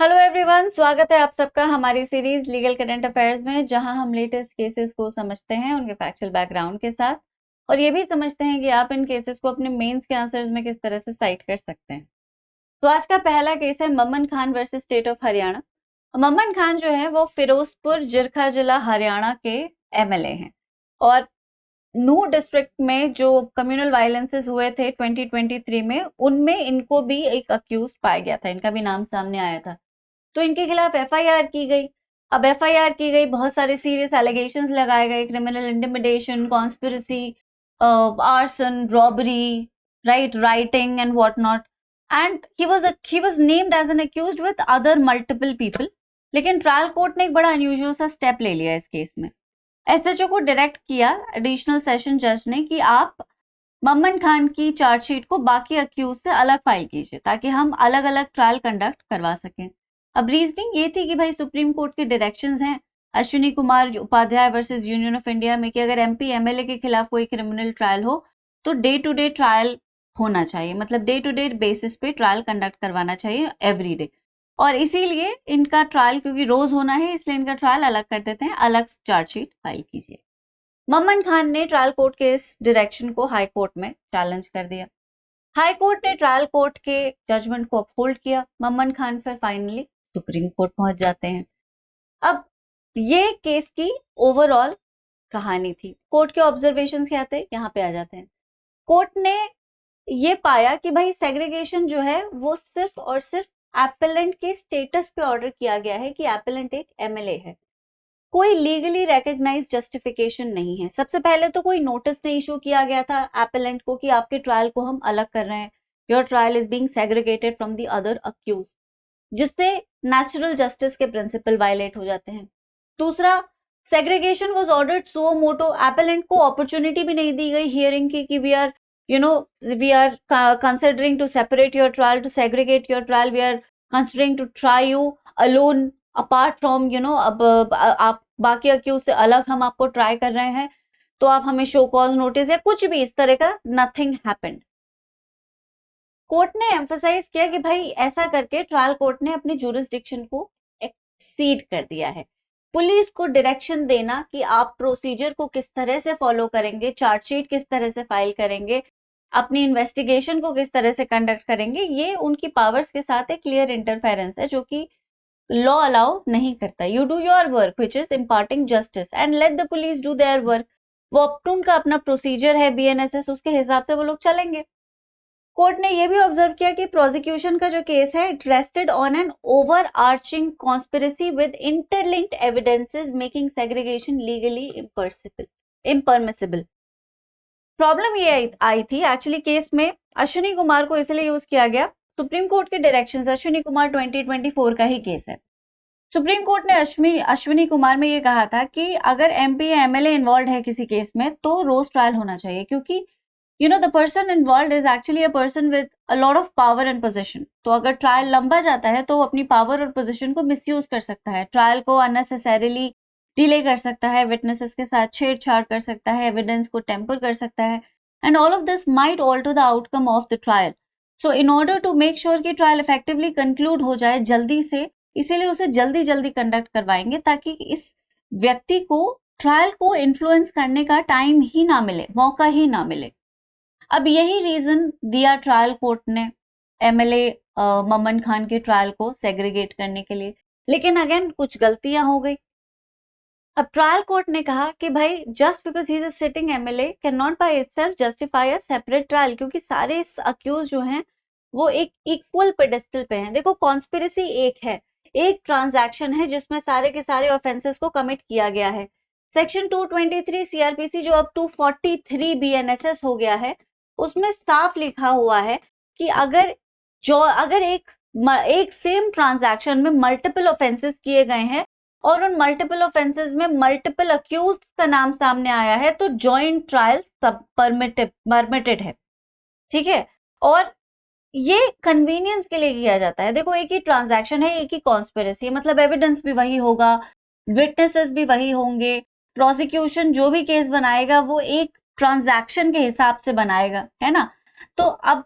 Hello everyone, स्वागत है आप सबका हमारी सीरीज लीगल करंट अफेयर्स में, जहां हम लेटेस्ट केसेस को समझते हैं उनके फैक्चुअल बैकग्राउंड के साथ और ये भी समझते हैं कि आप इन केसेस को अपने मेंस के आंसर्स में किस तरह से साइट कर सकते हैं। तो आज का पहला केस है Mamman Khan versus state of Haryana. Mamman Khan जो है वो फिरोजपुर जिरखा जिला हरियाणा के एमएलए हैं और नूह डिस्ट्रिक्ट में जो कम्युनल वायलेंसेस हुए थे 2023 में, उनमें इनको भी एक अक्यूज पाया गया था, इनका भी नाम सामने आया था। तो इनके खिलाफ एफआईआर की गई। अब एफआईआर की गई, बहुत सारे सीरियस एलिगेशंस लगाए गए, criminal intimidation, conspiracy, arson, robbery, rioting and what not, and he was named as an accused with other multiple people. लेकिन ट्रायल कोर्ट ने एक बड़ा अनयूजुअल सा स्टेप ले लिया इस केस में। एसएचओ को डायरेक्ट किया एडिशनल सेशन जज ने कि आप ममन खान की चार्जशीट को बाकी अक्यूज से अलग फाइल कीजिए ताकि हम अलग अलग ट्रायल कंडक्ट करवा सकें। अब रीजनिंग ये थी कि भाई सुप्रीम कोर्ट के डायरेक्शंस हैं Ashwini Kumar Upadhyay versus Union of India में कि अगर एमपी एमएलए के खिलाफ कोई क्रिमिनल ट्रायल हो तो डे टू डे ट्रायल होना चाहिए, मतलब डे टू डे बेसिस पे ट्रायल कंडक्ट करवाना चाहिए एवरी डे। और इसीलिए इनका ट्रायल क्योंकि रोज होना है इसलिए इनका ट्रायल अलग कर देते हैं, अलग चार्जशीट फाइल कीजिए। ममन खान ने ट्रायल कोर्ट के इस डायरेक्शन को हाई कोर्ट में चैलेंज कर दिया। हाई कोर्ट ने ट्रायल कोर्ट के जजमेंट को अपहोल्ड किया। ममन खान फिर फाइनली सुप्रीम कोर्ट पहुंच जाते हैं। अब ये केस की ओवरऑल कहानी थी। कोर्ट के ऑब्जर्वेशंस क्या थे, यहाँ पे आ जाते हैं। कोर्ट ने ये पाया कि भाई सेग्रीगेशन जो है वो सिर्फ और सिर्फ एपेलेंट के स्टेटस पे ऑर्डर किया गया है कि एपेलेंट एक एमएलए है। कोई लीगली रिकॉग्नाइज जस्टिफिकेशन नहीं है। सबसे पहले तो कोई नोटिस नहीं इशू किया गया था एपेलेंट को कि आपके ट्रायल को हम अलग कर रहे हैं, your trial is being segregated from the other accused, जिससे नेचुरल जस्टिस के प्रिंसिपल वायलेट हो जाते हैं। दूसरा, segregation was ordered suo motu, appellant को अपॉर्चुनिटी भी नहीं दी गई हियरिंग की कि we are considering to separate your trial, to segregate your trial, we are considering to try you alone apart from अब आप बाकी अक्यूज से अलग हम आपको ट्राई कर रहे हैं, तो आप हमें शो कॉज नोटिस या कुछ भी इस तरह का नथिंग हैपेंड। कोर्ट ने एम्फसाइज किया कि भाई ऐसा करके ट्रायल कोर्ट ने अपनी जुरिस्डिक्शन को एक्सीड कर दिया है। पुलिस को डायरेक्शन देना कि आप प्रोसीजर को किस तरह से फॉलो करेंगे, चार्जशीट किस तरह से फाइल करेंगे, अपनी इन्वेस्टिगेशन को किस तरह से कंडक्ट करेंगे, ये उनकी पावर्स के साथ एक क्लियर इंटरफेरेंस है जो कि लॉ अलाउ नहीं करता। You do your work which is imparting justice and let the police do their work. वो उनका अपना प्रोसीजर है बीएनएसएस, उसके हिसाब से वो लोग चलेंगे। कोर्ट ने यह भी ऑब्जर्व किया कि प्रोसिक्यूशन का जो केस है it rested on an overarching conspiracy with interlinked evidences making segregation legally impermissible. Problem ये आई थी एक्चुअली केस में, अश्विनी कुमार को इसलिए यूज किया गया, सुप्रीम कोर्ट के डायरेक्शंस, अश्विनी कुमार 2024 का ही केस है। सुप्रीम कोर्ट ने अश्विनी कुमार में ये कहा था कि अगर एमपी या एमएलए इन्वॉल्व है किसी केस में तो रोज ट्रायल होना चाहिए, क्योंकि the person involved is actually a person with a lot of power and position। तो अगर ट्रायल लंबा जाता है तो वो अपनी पावर और पोजीशन को मिसयूज कर सकता है, ट्रायल को अननेसेसरीली डिले कर सकता है, विटनेसेस के साथ छेड़छाड़ कर सकता है, एविडेंस को टेम्पर कर सकता है, and all of this might alter the outcome of the trial. So in order to make sure कि ट्रायल इफेक्टिवली कंक्लूड हो जाए जल्दी से, इसीलिए उसे जल्दी जल्दी कंडक्ट करवाएंगे ताकि इस व्यक्ति को ट्रायल को इन्फ्लुएंस करने का टाइम ही ना मिले, मौका ही ना मिले। अब यही रीजन दिया ट्रायल कोर्ट ने एमएलए ममन खान के ट्रायल को सेग्रीगेट करने के लिए, लेकिन अगेन कुछ गलतियां हो गई। अब ट्रायल कोर्ट ने कहा कि भाई just because he is a sitting MLA can not by itself justify a separate trial, क्योंकि सारे अक्यूज जो हैं वो एक इक्वल पेडेस्टल पे हैं। देखो कॉन्स्पिरेसी एक है, एक ट्रांजैक्शन है जिसमें सारे के सारे ऑफेंसेस को कमिट किया गया है। सेक्शन 223 सीआरपीसी जो अब 243 बीएनएसएस हो गया है, उसमें साफ लिखा हुआ है कि अगर एक सेम ट्रांजैक्शन में मल्टीपल ऑफेंसेस किए गए हैं और उन मल्टीपल ऑफेंसेस में मल्टीपल अक्यूज का नाम सामने आया है तो जॉइंट ट्रायल सब परमिटेड है, ठीक है। और ये कन्वीनियंस के लिए किया जाता है। देखो एक ही ट्रांजैक्शन है, एक ही कॉन्स्पिरेसी है, मतलब एविडेंस भी वही होगा, विटनेसेस भी वही होंगे, प्रोसिक्यूशन जो भी केस बनाएगा वो एक ट्रांजैक्शन के हिसाब से बनाएगा, है ना। तो अब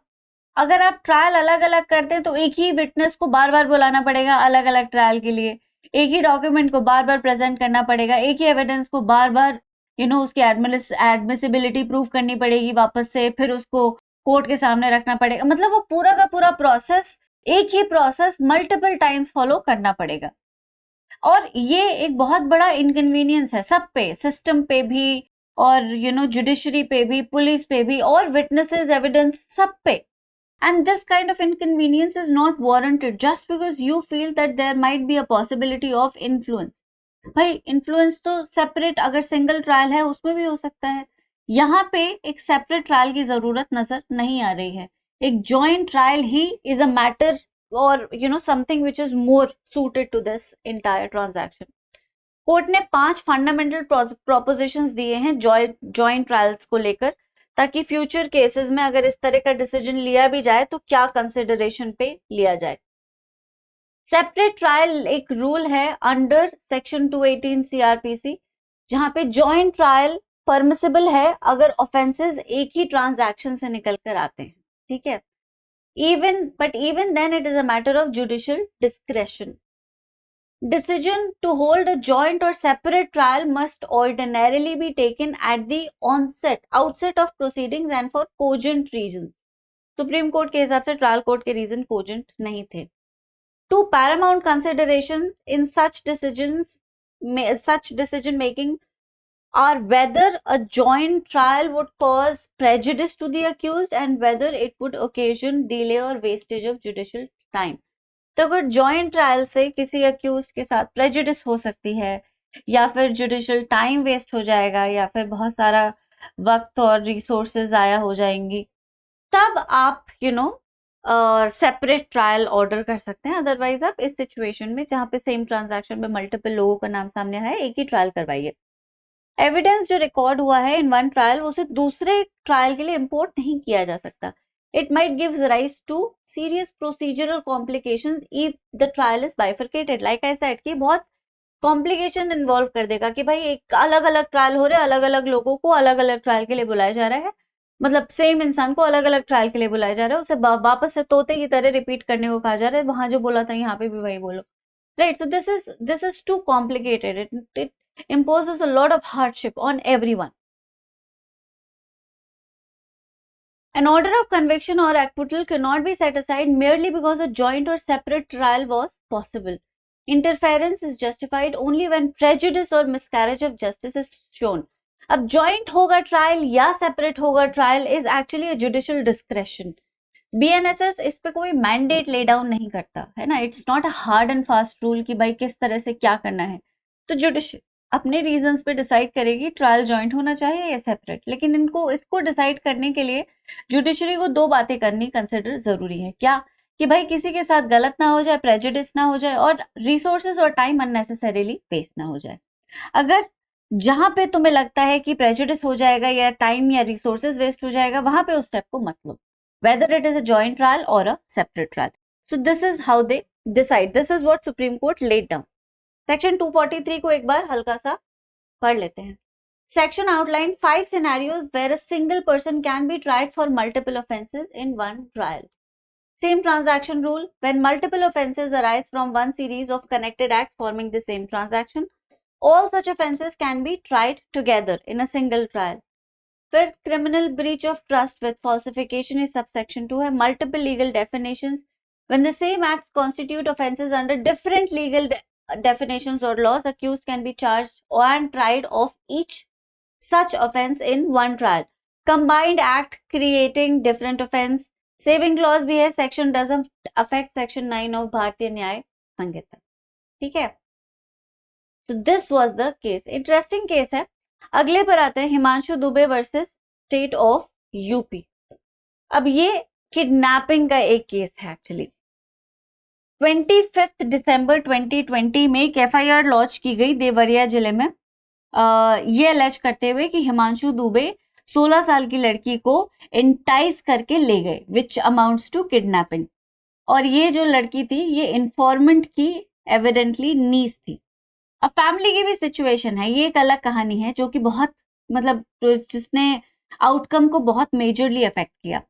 अगर आप ट्रायल अलग अलग करते हैं तो एक ही विटनेस को बार बार बुलाना पड़ेगा अलग अलग ट्रायल के लिए, एक ही डॉक्यूमेंट को बार बार प्रेजेंट करना पड़ेगा, एक ही एविडेंस को बार बार उसकी एडमिसिबिलिटी प्रूव करनी पड़ेगी वापस से, फिर उसको कोर्ट के सामने रखना पड़ेगा, मतलब वो पूरा का पूरा प्रोसेस, एक ही प्रोसेस मल्टीपल टाइम्स फॉलो करना पड़ेगा। और ये एक बहुत बड़ा इनकन्वीनियंस है सब पे, सिस्टम पे भी और जुडिशरी पे भी, पुलिस पे भी, और विटनेसेस, एविडेंस, सब पे। And this kind of inconvenience is not warranted just because you feel that there might be a possibility of influence. भाई influence तो separate, अगर single trial है उसमें भी हो सकता है, यहाँ पे एक separate trial की जरूरत नजर नहीं आ रही है। एक joint trial he is a matter or something which is more suited to this entire transaction. Court ने 5 फंडामेंटल प्रोपोजिशंस दिए हैं जॉइंट ट्रायल्स को लेकर, ताकि फ्यूचर केसेस में अगर इस तरह का डिसीजन लिया भी जाए तो क्या कंसिडरेशन पे लिया जाए। सेपरेट ट्रायल एक रूल है अंडर सेक्शन 218 सीआरपीसी, जहां पे जॉइंट ट्रायल परमिसिबल है अगर ऑफेंसेस एक ही ट्रांजैक्शन से निकल कर आते हैं, ठीक है। Even then it is a matter of judicial discretion. Decision to hold a joint or separate trial must ordinarily be taken at the outset of proceedings and for cogent reasons. Supreme court के हिसाब से trial court के reason cogent नहीं थे। Two paramount considerations in such decision making are whether a joint trial would cause prejudice to the accused and whether it would occasion delay or wastage of judicial time. तो अगर joint trial से किसी accused के साथ prejudice हो सकती है, या फिर जुडिशियल टाइम वेस्ट हो जाएगा, या फिर बहुत सारा वक्त और रिसोर्सेज ज़ाया हो जाएंगी, तब आप सेपरेट ट्रायल ऑर्डर कर सकते हैं। अदरवाइज आप इस सिचुएशन में जहाँ पे सेम ट्रांजैक्शन में मल्टीपल लोगों का नाम सामने आया है, एक ही ट्रायल करवाइए। एविडेंस जो रिकॉर्ड हुआ है इन वन ट्रायल, उसे दूसरे ट्रायल के लिए इम्पोर्ट नहीं किया जा सकता। It might give rise to serious procedural complications if the trial is bifurcated. Like I said कि बहुत complication involve कर देगा कि भाई एक अलग अलग ट्रायल हो रहे हैं, अलग अलग लोगों को अलग अलग ट्रायल के लिए बुलाया जा रहा है, मतलब सेम इंसान को अलग अलग ट्रायल के लिए बुलाया जा रहा है, उसे वापस से तोते की तरह रिपीट करने को कहा जा रहा है, वहां जो बोला था यहाँ पे भी वही बोलो, right. So this is too complicated, it imposes a lot of hardship on everyone. An order of conviction or acquittal cannot be set aside merely because a joint or separate trial was possible. Interference is justified only when prejudice or miscarriage of justice is shown. अब joint होगा trial या separate होगा trial is actually a judicial discretion. BNSS इस पे कोई mandate lay down नहीं करता है ना, it's not a hard and fast rule कि भाई किस तरह से क्या करना है। तो जुडिशियल अपने रीजंस पे डिसाइड करेगी ट्रायल जॉइंट होना चाहिए या सेपरेट, लेकिन इसको डिसाइड करने के लिए जुडिशरी को 2 बातें करनी कंसिडर जरूरी है। क्या कि भाई किसी के साथ गलत ना हो जाए, प्रेजुडिस ना हो जाए, और रिसोर्सेज और टाइम अननेसेसरीली वेस्ट ना हो जाए। अगर जहां पे तुम्हें लगता है कि प्रेजुडिस हो जाएगा या टाइम या रिसोर्सेज वेस्ट हो जाएगा, वहां पे उस स्टेप को मत लो, whether it is a joint trial or a separate trial. So this is how they decide. This is what Supreme Court laid down. Section 243 को एक बार हल्का सा पढ़ लेते हैं. Section outlined 5 scenarios where a single person can be tried for multiple offences in one trial. Same transaction rule: when multiple offences arise from one series of connected acts forming the same transaction, all such offences can be tried together in a single trial. फिर criminal breach of trust with falsification is subsection 2 है. Multiple legal definitions: when the same acts constitute offences under different legal definitions or laws, accused can be charged and tried of each such offence in one trial. Combined act creating different offence. Saving clause भी है. Section doesn't affect section 9 of भारतीय न्याय संहिता. ठीक है. So this was the case. Interesting case है. अगले पर आते हैं Himanshu Dubey versus state of UP. अब ये किडनैपिंग का एक केस है. एक्चुअली 25 दिसंबर 2020 में एक एफआईआर लॉन्च की गई देवरिया जिले में, ये अलेज करते हुए कि हिमांशु दुबे 16 साल की लड़की को इंटाइस करके ले गए, विच अमाउंट्स टू किडनैपिंग. और ये जो लड़की थी ये इन्फॉर्मेंट की एविडेंटली नीस थी. अब फैमिली की भी सिचुएशन है, ये एक अलग कहानी है जो कि बहुत मतलब जिसने आउटकम को बहुत मेजरली अफेक्ट किया.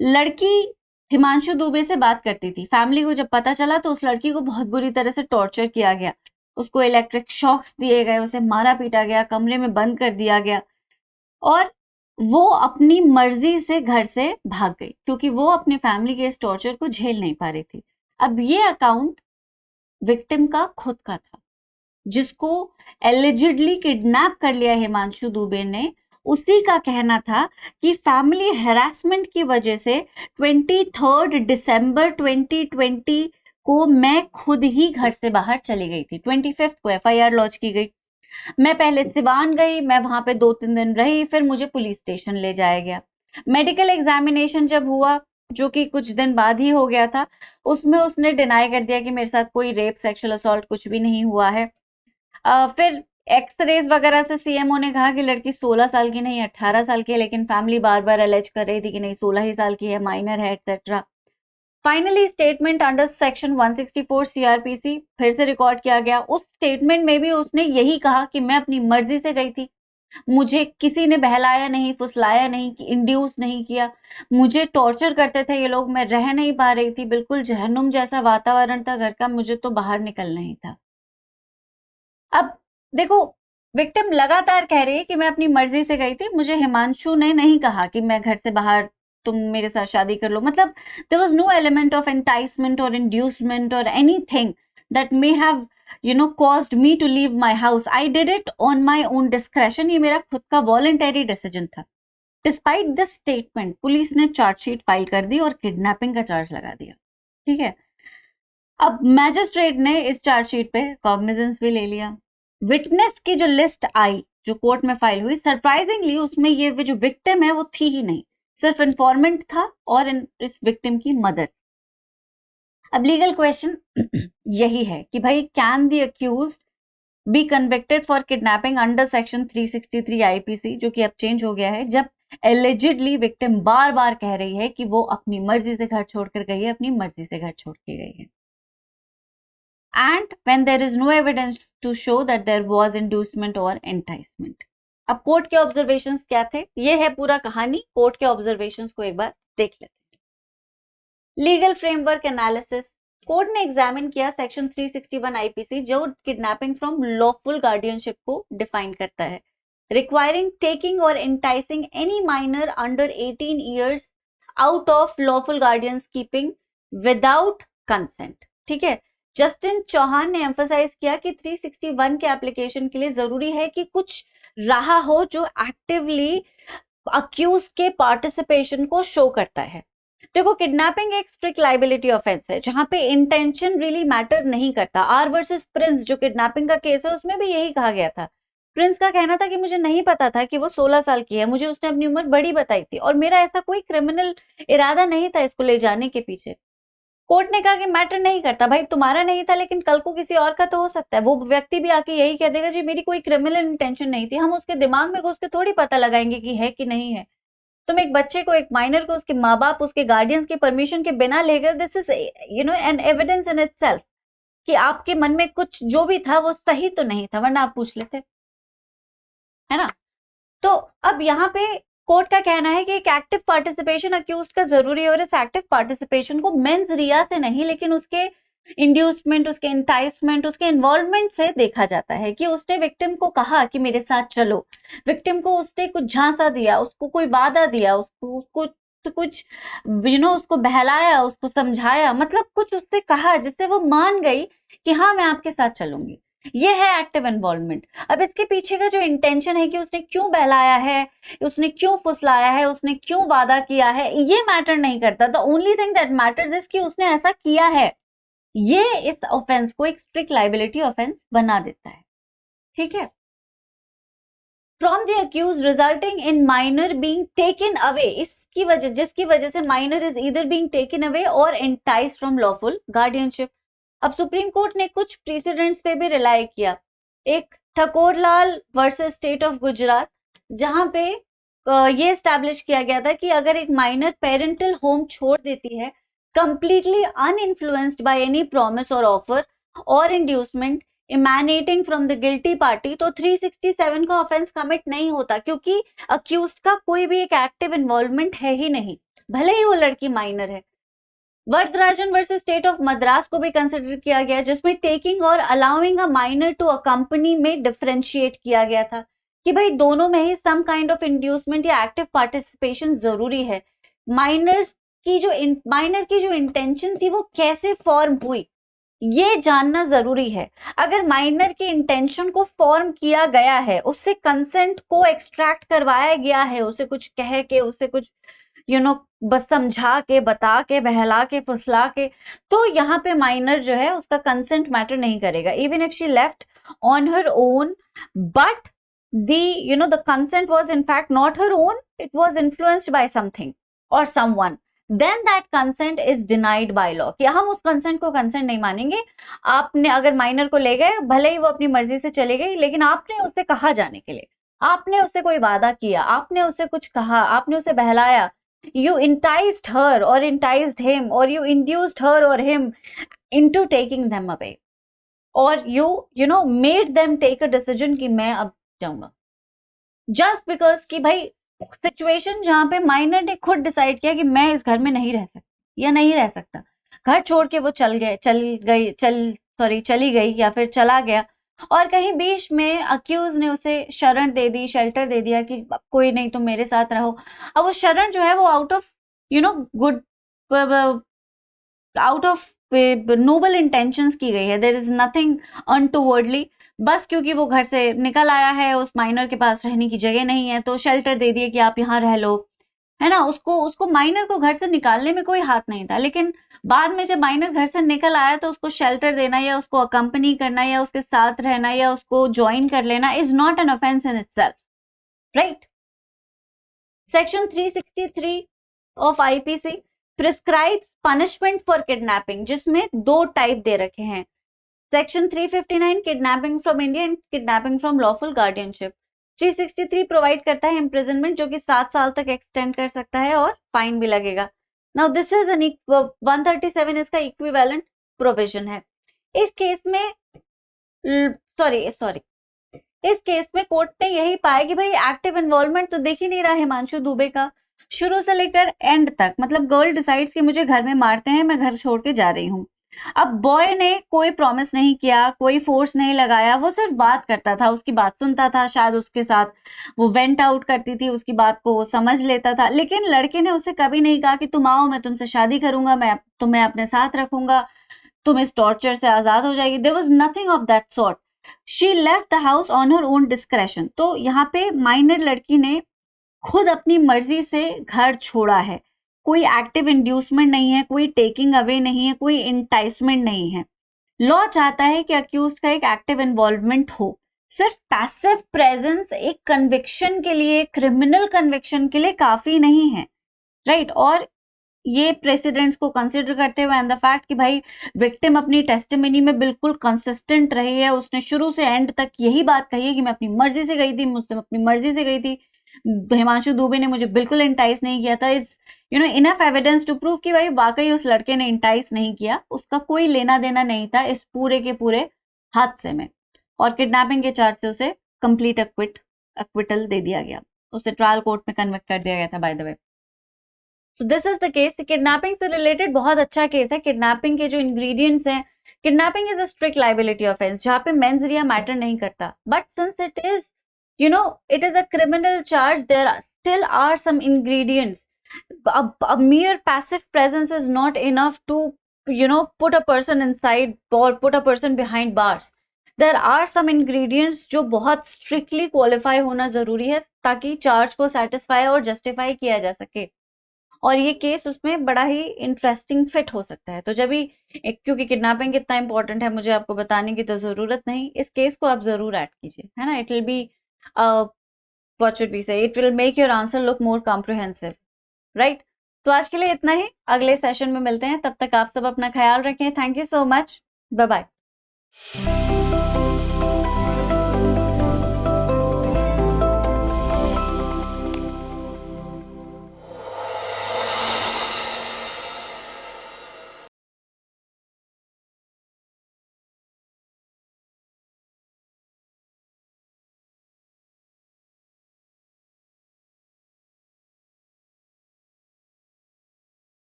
लड़की हिमांशु दुबे से बात करती थी। फैमिली को जब पता चला तो उस लड़की को बहुत बुरी तरह से टॉर्चर किया गया, उसको इलेक्ट्रिक शॉक्स दिए गए, उसे मारा पीटा गया, कमरे में बंद कर दिया गया और वो अपनी मर्जी से घर से भाग गई क्योंकि वो अपनी फैमिली के इस टॉर्चर को झेल नहीं पा रही थी। अब ये अकाउंट विक्टिम का खुद का था, जिसको एलिजिडली किडनैप कर लिया हिमांशु दुबे ने। उसी का कहना था कि फैमिली हैरासमेंट की वजह से 23 दिसंबर 2020 को मैं खुद ही घर से बाहर चली गई थी। 25 को एफआईआर लॉन्च की गई। मैं पहले सिवान गई, मैं वहां पे 2-3 दिन रही, फिर मुझे पुलिस स्टेशन ले जाया गया। मेडिकल एग्जामिनेशन जब हुआ, जो कि कुछ दिन बाद ही हो गया था, उसमें उसने डिनाई कर दिया कि मेरे साथ कोई रेप, सेक्सुअल असॉल्ट कुछ भी नहीं हुआ है। फिर एक्सरेज वगैरह से सीएमओ ने कहा कि लड़की 16 साल की नहीं 18 साल की है, लेकिन फैमिली बार बार अलेज कर रही थी कि नहीं 16 ही साल की है, माइनर है, etcetera. Finally statement under section 164 CrPC फिर से रिकॉर्ड किया गया। उस स्टेटमेंट में भी उसने यही कहा कि मैं अपनी मर्जी से गई थी, मुझे किसी ने बहलाया नहीं, फुसलाया नहीं, इंड्यूस नहीं किया, मुझे टॉर्चर करते थे ये लोग, मैं रह नहीं पा रही थी, बिल्कुल जहन्नुम जैसा वातावरण था घर का, मुझे तो बाहर निकलना ही था। अब देखो, विक्टिम लगातार कह रही है कि मैं अपनी मर्जी से गई थी, मुझे हिमांशु ने नहीं कहा कि मैं घर से बाहर, तुम मेरे साथ शादी कर लो। मतलब there was no element of enticement और इंड्यूसमेंट और anything that may have caused me to leave my house. I did it on my own discretion. ये मेरा खुद का वॉलंटरी डिसीजन था। डिस्पाइट दिस स्टेटमेंट पुलिस ने चार्जशीट फाइल कर दी और किडनैपिंग का चार्ज लगा दिया। ठीक है, अब मैजिस्ट्रेट ने इस चार्जशीट पे कॉग्निजेंस भी ले लिया। विटनेस की जो लिस्ट आई, जो कोर्ट में फाइल हुई, सरप्राइजिंगली उसमें ये जो विक्टिम है वो थी ही नहीं, सिर्फ इन्फॉर्मेंट था और इस विक्टिम की मदर। अब लीगल क्वेश्चन यही है कि भाई, can the accused be convicted for kidnapping under section 363 IPC, जो कि अब चेंज हो गया है, जब एलिजिडली विक्टिम बार बार कह रही है कि वो अपनी मर्जी से घर छोड़कर गई है, अपनी मर्जी से घर छोड़ के गई है, and when there is no evidence to show that there was inducement or enticement. अब कोर्ट के ऑब्जर्वेशंस क्या थे, ये है पूरा कहानी। कोर्ट के ऑब्जर्वेशंस को एक बार देख लेते हैं। लीगल फ्रेमवर्क एनालिसिस, कोर्ट ने एग्जामिन किया सेक्शन 361 आईपीसी, जो किडनैपिंग फ्रॉम लॉफुल गार्डियनशिप को डिफाइन करता है, रिक्वायरिंग टेकिंग और enticing any minor under 18 years out of lawful guardians keeping without consent. ठीक है, जस्टिन चौहान ने एम्फसाइज किया कि 361 के एप्लीकेशन के लिए जरूरी है कि कुछ रहा हो जो एक्टिवली अक्यूज के पार्टिसिपेशन को शो करता है। देखो, किडनैपिंग एक स्ट्रिक्ट लाइबिलिटी ऑफेंस है जहां पे इंटेंशन रियली मैटर नहीं करता। आर वर्सेस प्रिंस, जो किडनैपिंग का केस है, उसमें भी यही कहा गया था। प्रिंस का कहना था कि मुझे नहीं पता था कि वो 16 साल की है, मुझे उसने अपनी उम्र बड़ी बताई थी और मेरा ऐसा कोई क्रिमिनल इरादा नहीं था इसको ले जाने के पीछे। कोर्ट ने कहा कि मैटर नहीं करता भाई, तुम्हारा नहीं था लेकिन कल को किसी और का तो हो सकता है। वो व्यक्ति भी आके यही कह देगा जी मेरी कोई क्रिमिनल इंटेंशन नहीं थी, हम उसके दिमाग में घुस के थोड़ी पता लगाएंगे कि है कि नहीं है। तुम एक बच्चे को, एक माइनर को, उसके माँ बाप, उसके गार्डियंस की परमिशन के बिना ले गए, this is an evidence in itself कि आपके मन में कुछ जो भी था वो सही तो नहीं था, वरना आप पूछ लेते, है ना। तो अब यहाँ पे कोर्ट का कहना है कि एक एक्टिव पार्टिसिपेशन अक्यूज्ड का जरूरी है और इस एक्टिव पार्टिसिपेशन को मेंस रिया से नहीं, लेकिन उसके इंड्यूसमेंट, उसके इंटाइसमेंट, उसके इन्वॉल्वमेंट से देखा जाता है कि उसने विक्टिम को कहा कि मेरे साथ चलो, विक्टिम को उसने कुछ झांसा दिया, उसको कोई वादा दिया, उसको कुछ उसको बहलाया, उसको समझाया, मतलब कुछ उससे कहा जिससे वो मान गई कि हाँ मैं आपके साथ चलूंगी। ये है एक्टिव इन्वॉल्वमेंट। अब इसके पीछे का जो इंटेंशन है कि उसने क्यों बहलाया है, उसने क्यों फुसलाया है, उसने क्यों वादा किया है, ये मैटर नहीं करता। The only thing that matters is कि उसने ऐसा किया है। ये इस ऑफेंस को एक स्ट्रिक्ट लाइबिलिटी ऑफेंस बना देता है। ठीक है, from the accused resulting in minor being taken away, इसकी वजह, जिसकी वजह से minor is either being taken away और एंटाइस्ड फ्रॉम लॉफुल गार्डियनशिप। अब सुप्रीम कोर्ट ने कुछ प्रीसिडेंट्स पे भी रिलाई किया। एक Thakorlal versus state of Gujarat, जहां पे ये एस्टैब्लिश किया गया था कि अगर एक माइनर पेरेंटल होम छोड़ देती है completely uninfluenced by any promise और ऑफर और inducement emanating from the guilty party, तो 367 का ऑफेंस कमिट नहीं होता, क्योंकि अक्यूज्ड का कोई भी एक एक्टिव इन्वॉल्वमेंट है ही नहीं, भले ही वो लड़की माइनर है। Varadarajan versus state of Madras को भी कंसिडर किया गया, जिसमें टेकिंग और allowing a minor to accompany में डिफरेंशिएट किया गया था कि भाई दोनों में ही सम काइंड ऑफ इंड्यूसमेंट या एक्टिव पार्टिसिपेशन जरूरी है। माइनर की जो इंटेंशन थी वो कैसे फॉर्म हुई ये जानना जरूरी है। अगर माइनर की इंटेंशन को फॉर्म किया गया है, उससे कंसेंट को एक्सट्रैक्ट करवाया गया है, उसे कुछ कह के, उसे कुछ बस समझा के, बता के, बहला के, फुसला के, तो यहाँ पे माइनर जो है उसका कंसेंट मैटर नहीं करेगा। Even if she left on her own, but the consent was in fact not her own, it was influenced by something or someone, then that consent is denied by law कि हम उस consent को consent नहीं मानेंगे। आपने अगर minor को ले गए, भले ही वो अपनी मर्जी से चले गई, लेकिन आपने उससे कहा जाने के लिए, आपने उससे कोई वादा किया, आपने उससे कुछ कहा, आपने उसे बहलाया, you enticed her or enticed him, or you induced her or him into taking them away, or you made them take a decision कि मैं अब जाऊंगा, जस्ट बिकॉज कि भाई सिचुएशन जहां पे माइनर ने खुद डिसाइड किया कि मैं इस घर में नहीं रह सकती या नहीं रह सकता, घर छोड़ के वो चली गई या फिर चला गया, और कहीं बीच में अक्यूज ने उसे शरण दे दी, शेल्टर दे दिया कि कोई नहीं तुम मेरे साथ रहो। अब वो शरण जो है वो out of good, out of noble intentions की गई है, देयर इज नथिंग अनटूवर्डली, बस क्योंकि वो घर से निकल आया है, उस माइनर के पास रहने की जगह नहीं है, तो शेल्टर दे दिए कि आप यहाँ रह लो, है ना। उसको माइनर को घर से निकालने में कोई हाथ नहीं था, लेकिन बाद में जब माइनर घर से निकल आया तो उसको शेल्टर देना या उसको अकम्पनी करना या उसके साथ रहना या उसको ज्वाइन कर लेना is not an offence in itself, right. Section 363 of IPC prescribes punishment for kidnapping, जिसमें 2 टाइप दे रखे हैं। Section 359 kidnapping from India and kidnapping from lawful guardianship. 363 provide करता है इम्प्रिजनमेंट जो कि 7 साल तक एक्सटेंड कर सकता है और फाइन भी लगेगा। नाउ दिस इज 137 इसका इक्विवेलेंट प्रोविजन है। इस केस में इस केस में कोर्ट ने यही पाया कि भाई एक्टिव इन्वॉल्वमेंट तो देख ही नहीं रहा हिमांशु दुबे का, शुरू से लेकर एंड तक, मतलब गर्ल डिसाइड्स कि मुझे घर में मारते हैं, मैं घर छोड़ के जा रही हूँ। अब बॉय ने कोई प्रॉमिस नहीं किया, कोई फोर्स नहीं लगाया, वो सिर्फ बात करता था, उसकी बात सुनता था, शायद उसके साथ वो वेंट आउट करती थी, उसकी बात को वो समझ लेता था, लेकिन लड़के ने उसे कभी नहीं कहा कि तुम आओ, मैं तुमसे शादी करूंगा, मैं तुम्हें अपने साथ रखूंगा, तुम इस टॉर्चर से आजाद हो जाएगी। There was nothing of that sort. She left the house on her own discretion. तो यहाँ पे माइनर लड़की ने खुद अपनी मर्जी से घर छोड़ा है, कोई एक्टिव इंड्यूसमेंट नहीं है, कोई टेकिंग अवे नहीं है, कोई इंटाइसमेंट नहीं है। लॉ चाहता है कि अक्यूज्ड का एक एक्टिव इन्वॉल्वमेंट हो। सिर्फ पैसिव प्रेजेंस एक कन्विक्शन के लिए, क्रिमिनल कन्विक्शन के लिए काफी नहीं है, राइट। और ये प्रेसिडेंट्स को कंसिडर करते हुए एंड द फैक्ट कि भाई विक्टिम अपनी टेस्टिमनी में बिल्कुल कंसिस्टेंट रही है, उसने शुरू से एंड तक यही बात कही है कि मैं अपनी मर्जी से गई थी, मुझसे अपनी मर्जी से गई थी, हिमांशु दुबे ने मुझे बिल्कुल इंटाइस नहीं किया था, is enough evidence to prove कि भाई वाकई उस लड़के ने इंटाइस नहीं किया, उसका कोई लेना देना नहीं था इस पूरे के पूरे हादसे में। और किडनैपिंग के चार्ज से उसे कंप्लीट एक्विटल दे दिया गया, उसे ट्रायल कोर्ट में कन्विक्ट कर दिया गया था, by the way. So this is the case. Kidnapping से रिलेटेड बहुत अच्छा केस है। किडनैपिंग के जो इंग्रेडिएंट्स हैं, kidnapping is a strict liability offence जहां पे मेंस रिया मैटर नहीं करता, but since it is it is a criminal charge, there still are some ingredients. A mere passive presence is not enough to put a person inside or put a person behind bars. There are some ingredients जो बहुत strictly qualify होना जरूरी है ताकि charge को satisfy और justify किया जा सके, और ये केस उसमें बड़ा ही इंटरेस्टिंग फिट हो सकता है। तो जब भी क्योंकि किडनैपिंग कितना इंपॉर्टेंट है मुझे आपको बताने की तो जरूरत नहीं, इस केस को आप जरूर ऐड कीजिए, है ना। It will be what should we say, it will make your answer look more comprehensive, right? तो आज के लिए इतना ही, अगले सेशन में मिलते हैं, तब तक आप सब अपना ख्याल रखें। Thank you so much, bye bye.